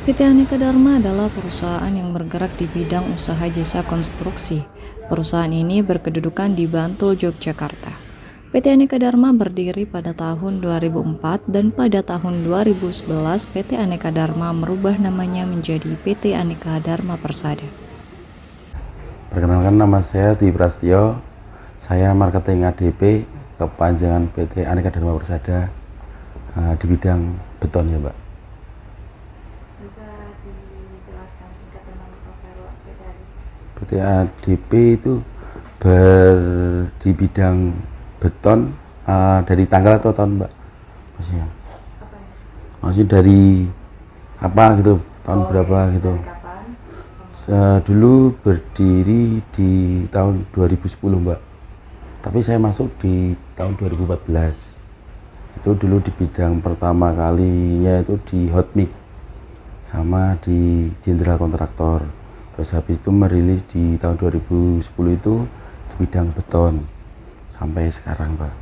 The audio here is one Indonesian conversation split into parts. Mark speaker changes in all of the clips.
Speaker 1: PT Aneka Dharma adalah perusahaan yang bergerak di bidang usaha jasa konstruksi. Perusahaan ini berkedudukan di Bantul, Yogyakarta. PT Aneka Dharma berdiri pada tahun 2004 dan pada tahun 2011 PT Aneka Dharma merubah namanya menjadi PT Aneka Dharma Persada.
Speaker 2: Perkenalkan, nama saya Dwi Prasetyo. Saya marketing ADP kepanjangan PT Aneka Dharma Persada di bidang beton ya, Mbak.
Speaker 1: Bisa dijelaskan singkat tentang profil PT ADP?
Speaker 2: PT ADP itu di bidang beton dari tanggal atau tahun, Mbak? Maksudnya?
Speaker 1: Apa ya?
Speaker 2: Maksudnya dari apa gitu, tahun berapa gitu? Dulu berdiri di tahun 2010, Mbak. Tapi saya masuk di tahun 2014. Itu dulu di bidang pertama kalinya itu di hot mix sama di Jenderal Kontraktor. Terus habis itu merilis di tahun 2010 itu di bidang beton sampai sekarang, Mbak.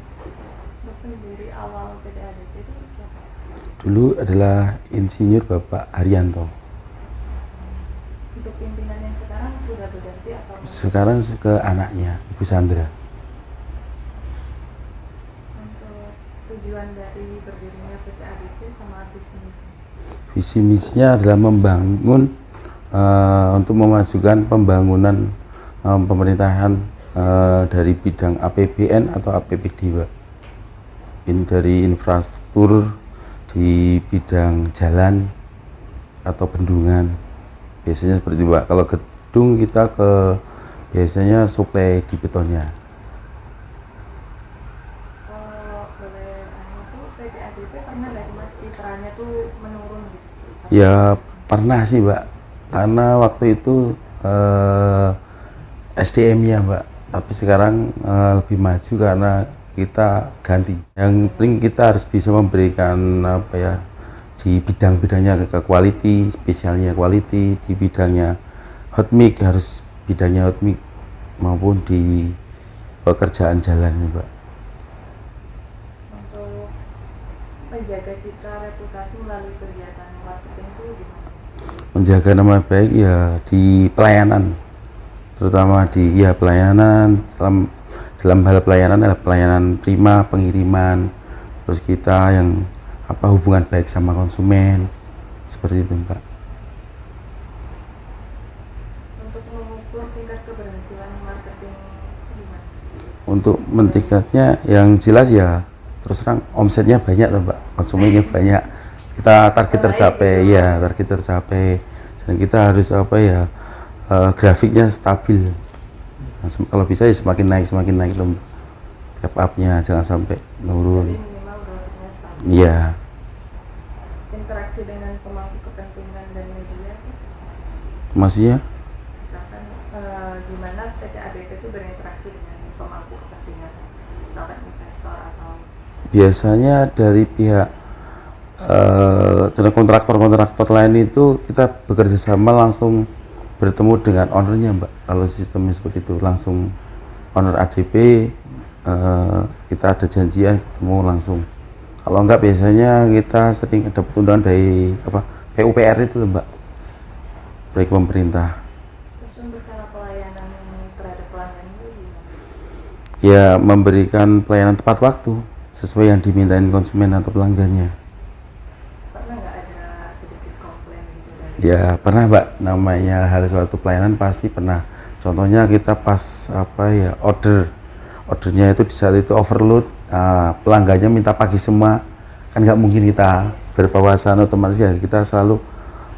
Speaker 1: Pendiri awal PT ADP itu siapa?
Speaker 2: Dulu adalah Insinyur Bapak Haryanto.
Speaker 1: Untuk pimpinan yang sekarang sudah berganti atau?
Speaker 2: Sekarang ke anaknya, Ibu Sandra.
Speaker 1: Untuk tujuan dari berdirinya PT ADP sama visi misi?
Speaker 2: Visi misinya adalah membangun untuk memajukan pembangunan pemerintahan dari bidang APBN atau APBD, Pak. Dari infrastruktur di bidang jalan atau bendungan. Biasanya seperti itu, Pak. Kalau gedung kita biasanya suplai di betonnya.
Speaker 1: Kalau boleh tanya tuh PT ADP pernah nggak sih Mas citranya tuh menurun gitu?
Speaker 2: Ya pernah sih, Mbak. Karena waktu itu SDM-nya, Mbak. Tapi sekarang lebih maju karena kita ganti. Yang penting kita harus bisa memberikan apa ya, di bidang-bidangnya ke quality, spesialnya quality, di bidangnya hot mix harus bidangnya hot mix maupun di pekerjaan jalan, Mbak.
Speaker 1: Untuk menjaga citra reputasi melalui kegiatan marketing itu gimana?
Speaker 2: Menjaga nama baik ya di pelayanan, terutama di pelayanan dalam hal pelayanan adalah pelayanan prima, pengiriman, terus kita yang hubungan baik sama konsumen, seperti itu, Mbak.
Speaker 1: Untuk mengukur tingkat keberhasilan marketing gimana?
Speaker 2: Untuk meningkatnya yang jelas ya terus terang omsetnya banyak, Mbak, konsumennya banyak, kita target tercapai ya, target tercapai, dan kita harus grafiknya stabil. Nah, kalau bisa ya semakin naik loh, step up-nya jangan sampai menurun.
Speaker 1: Minimal grafiknya stabil.
Speaker 2: Iya.
Speaker 1: Interaksi dengan pemangku kepentingan dan media sih?
Speaker 2: Maksudnya?
Speaker 1: Misalkan gimana PT ADP itu berinteraksi dengan pemangku kepentingan, misalkan investor atau?
Speaker 2: Biasanya dari pihak kontraktor lain itu kita bekerja sama langsung bertemu dengan ownernya, Mbak. Kalau sistemnya seperti itu, langsung owner ADP kita ada janjian ketemu langsung. Kalau enggak biasanya kita sering dapat undangan dari PUPR itu, Mbak, proyek pemerintah.
Speaker 1: Terus untuk cara pelayanan terhadap pelanggan itu gimana?
Speaker 2: Ya memberikan pelayanan tepat waktu sesuai yang dimintain konsumen atau pelanggannya.
Speaker 1: Pernah nggak ada sedikit komplain gitu dari?
Speaker 2: Ya pernah, Mbak, namanya hal suatu pelayanan pasti pernah. Contohnya kita pas ordernya itu di saat itu overload, pelanggannya minta pagi semua, kan nggak mungkin kita berpawasan, otomatis ya kita selalu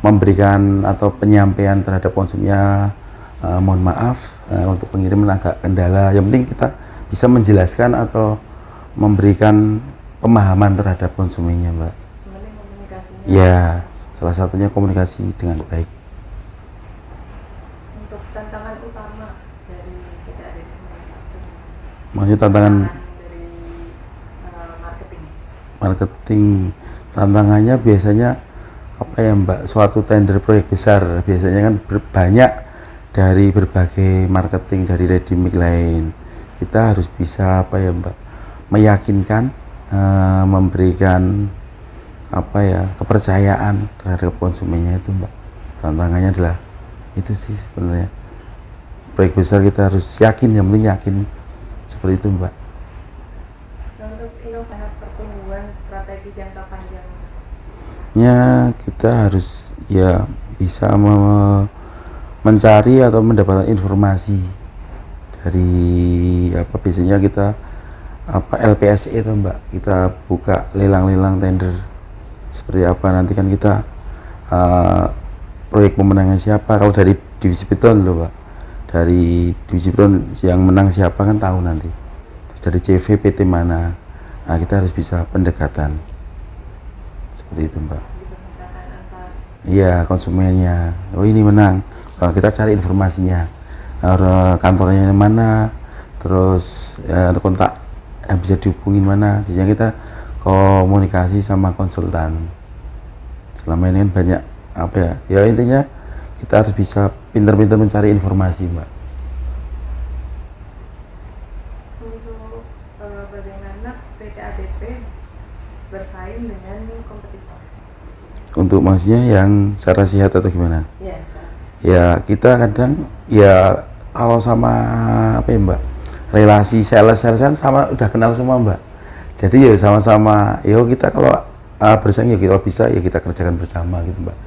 Speaker 2: memberikan atau penyampaian terhadap konsumennya, mohon maaf untuk pengiriman agak kendala, yang penting kita bisa menjelaskan atau memberikan pemahaman terhadap konsumennya, Mbak.
Speaker 1: Sebenarnya komunikasinya.
Speaker 2: Ya, salah satunya komunikasi dengan baik.
Speaker 1: Untuk tantangan utama dari PT ADP sendiri itu
Speaker 2: Maksudnya tantangan
Speaker 1: dari marketing.
Speaker 2: marketing, tantangannya biasanya apa ya, Mbak, suatu tender proyek besar biasanya kan banyak dari berbagai marketing dari ready mix lain. Kita harus bisa Mbak, meyakinkan, memberikan apa ya, kepercayaan terhadap konsumennya itu Mbak. Tantangannya adalah itu sih sebenarnya. Proyek besar kita harus yakin, yang penting yakin, seperti itu Mbak.
Speaker 1: Untuk inovasi pertumbuhan strategi jangka panjang,
Speaker 2: Ya kita harus ya bisa mencari atau mendapatkan informasi dari apa, biasanya kita apa LPSE itu Mbak, kita buka lelang-lelang tender seperti apa, nanti kan kita proyek pemenangnya siapa. Kalau dari divisi beton loh Mbak, dari divisi beton yang menang siapa kan tahu nanti. Terus dari CV PT mana, nah kita harus bisa pendekatan seperti itu Mbak.
Speaker 1: dipermudahan antar
Speaker 2: Iya, konsumennya, oh ini menang. Kita cari informasinya, kantornya mana, terus kontak yang bisa dihubungin mana. Biasanya kita komunikasi sama konsultan. Selama ini kan banyak apa ya, ya intinya kita harus bisa pintar-pintar mencari informasi Mbak.
Speaker 1: untuk bagaimana PT ADP bersaing dengan kompetitor.
Speaker 2: Untuk maksudnya yang secara sehat atau gimana?
Speaker 1: Ya,
Speaker 2: Ya kita kadang ya kalau sama apa ya Mbak, relasi sales kan sama, udah kenal semua Mbak. Jadi ya sama-sama, yo kita kalau bersaing ya kita bisa ya kita kerjakan bersama gitu Mbak.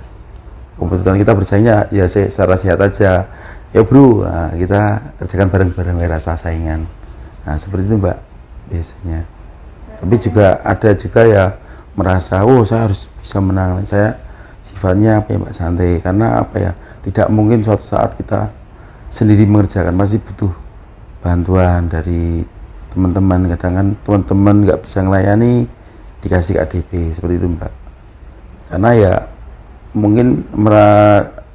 Speaker 2: Kompetitor kita bersaingnya ya secara sehat aja, ya bro, nah, kita kerjakan bareng-bareng, rasa saingan. Nah seperti itu Mbak biasanya. Tapi juga ada juga ya merasa, oh saya harus bisa menang, saya sifatnya apa ya Mbak, santai, karena apa ya, tidak mungkin suatu saat kita sendiri mengerjakan, pasti butuh bantuan dari teman-teman. Kadang kan teman-teman nggak bisa melayani, dikasih ke ADP seperti itu Mbak. Karena ya mungkin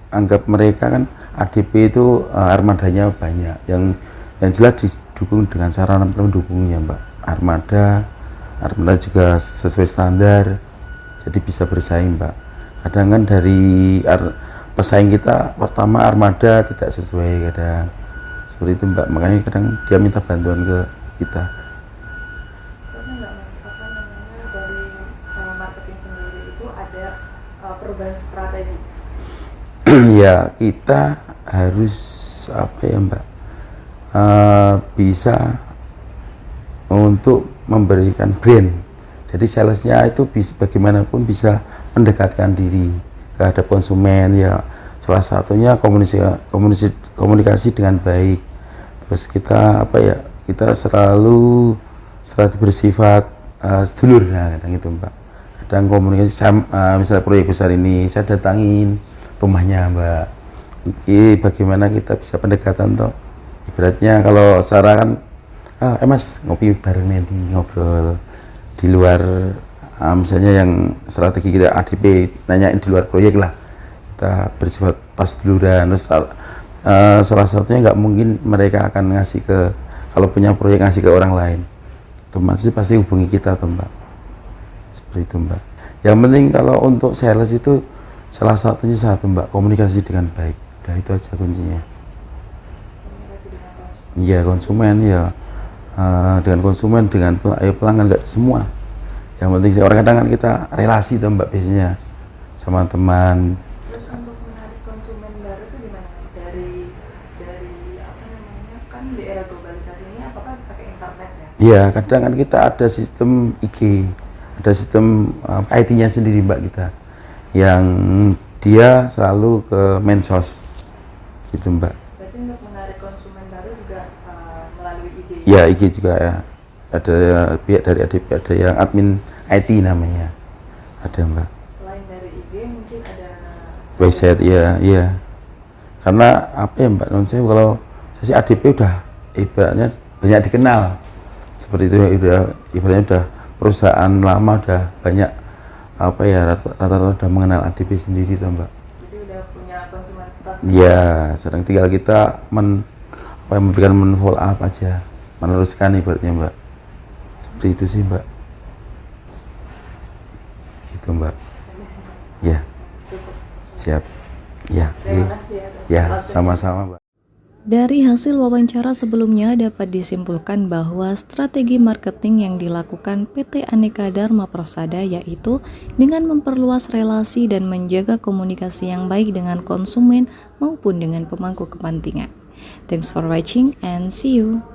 Speaker 2: anggap mereka kan ADP itu armadanya banyak, yang jelas didukung dengan sarana pendukungnya Mbak. Armada juga sesuai standar, jadi bisa bersaing Mbak. Kadang kan dari pesaing kita pertama armada tidak sesuai, kadang seperti itu Mbak, makanya kadang dia minta bantuan ke kita.
Speaker 1: Karena nggak Mas, apa namanya, dari marketing sendiri itu ada perubahan strategi.
Speaker 2: Ya kita harus apa ya Mbak, bisa untuk memberikan brand. Jadi salesnya itu bagaimanapun bisa mendekatkan diri terhadap konsumen ya. Salah satunya komunikasi dengan baik. Terus kita apa ya, kita selalu bersifat sedulur, nah kadang itu Mbak. Kadang komunikasi misalnya proyek besar ini saya datangin rumahnya Mbak. Ini bagaimana kita bisa pendekatan toh. Ibaratnya kalau Sarah kan, Mas ngopi bareng nanti, ngobrol di luar, misalnya yang strategi kita ADP nanyain di luar proyek lah, kita bersifat pas duluan. Terus salah satunya nggak mungkin mereka akan ngasih ke, kalau punya proyek ngasih ke orang lain, otomatis pasti hubungi kita tuh Mbak, seperti itu Mbak. Yang penting kalau untuk sales itu salah satunya satu Mbak, komunikasi dengan baik, nah itu aja kuncinya.
Speaker 1: Komunikasi dengan konsumen.
Speaker 2: Iya konsumen ya, dengan konsumen, dengan pelanggan, nggak semua. Yang penting orang kadang kan kita relasi tuh Mbak biasanya sama teman.
Speaker 1: Terus untuk menarik konsumen baru itu gimana Mas? Dari apa namanya, kan di era globalisasi ini apakah pakai internet ya?
Speaker 2: Iya kadang kan kita ada sistem IG, ada sistem IT-nya sendiri Mbak kita, yang dia selalu ke medsos gitu Mbak.
Speaker 1: Berarti untuk menarik konsumen baru juga melalui ide.
Speaker 2: Ya IG juga ya, ada pihak dari ADP, ada yang admin IT namanya, ada Mbak.
Speaker 1: Selain dari IG mungkin ada
Speaker 2: Website ya. Karena apa ya Mbak, non saya kalau saya sih ADP udah ibaratnya banyak dikenal, seperti itu ibaratnya udah perusahaan lama, udah banyak apa ya, rata-rata udah mengenal ADP sendiri tuh Mbak.
Speaker 1: Jadi udah punya konsumen tetap.
Speaker 2: Ya sedang tinggal kita memberikan follow up aja, meneruskan ibaratnya Mbak, seperti itu sih Mbak, gitu Mbak. Ya
Speaker 1: Cukup.
Speaker 2: siap ya.
Speaker 1: Terima kasih atas
Speaker 2: Ya
Speaker 1: waktunya.
Speaker 2: sama-sama Mbak.
Speaker 1: Dari hasil wawancara sebelumnya dapat disimpulkan bahwa strategi marketing yang dilakukan PT Aneka Dharma Persada yaitu dengan memperluas relasi dan menjaga komunikasi yang baik dengan konsumen maupun dengan pemangku kepentingan. Thanks for watching and see you.